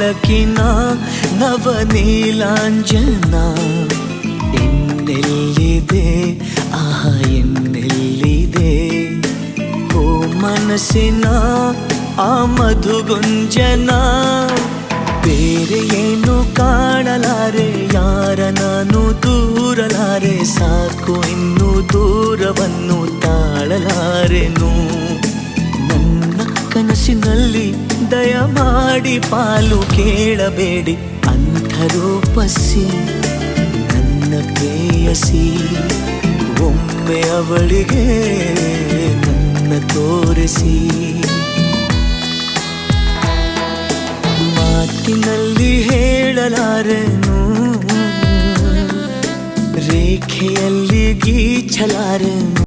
ಬೆಳಕಿನ ನವನೀಲಾಂಜನ ಎನ್ನೆಲ್ಲಿದೆ ಆಹಾ ಎನ್ನೆಲ್ಲಿದೆ ಓ ಮನಸ್ಸಿನ ಆ ಮಧುಗುಂಜನ ಬೇರೆ ಏನು ಕಾಣಲಾರೆ ಯಾರ ನಾನು ದೂರಲಾರೆ ಸಾಕು ಇನ್ನು ದೂರವನ್ನು ತಾಳಲಾರೆನು ನನ್ನ ಕನಸಿನಲ್ಲಿ ದಯಮಾಡಿ ಪಾಲು ಕೇಳಬೇಡಿ ಅಂಥರೂಪಸಿ ನನ್ನ ಪ್ರೇಯಸಿ ಒಮ್ಮೆ ಅವಳಿಗೆ ನನ್ನ ತೋರಿಸಿ ಮಾತಿನಲ್ಲಿ ಹೇಳಲಾರೆನು ರೇಖೆಯಲ್ಲಿ ಗೀಚಲಾರೆನು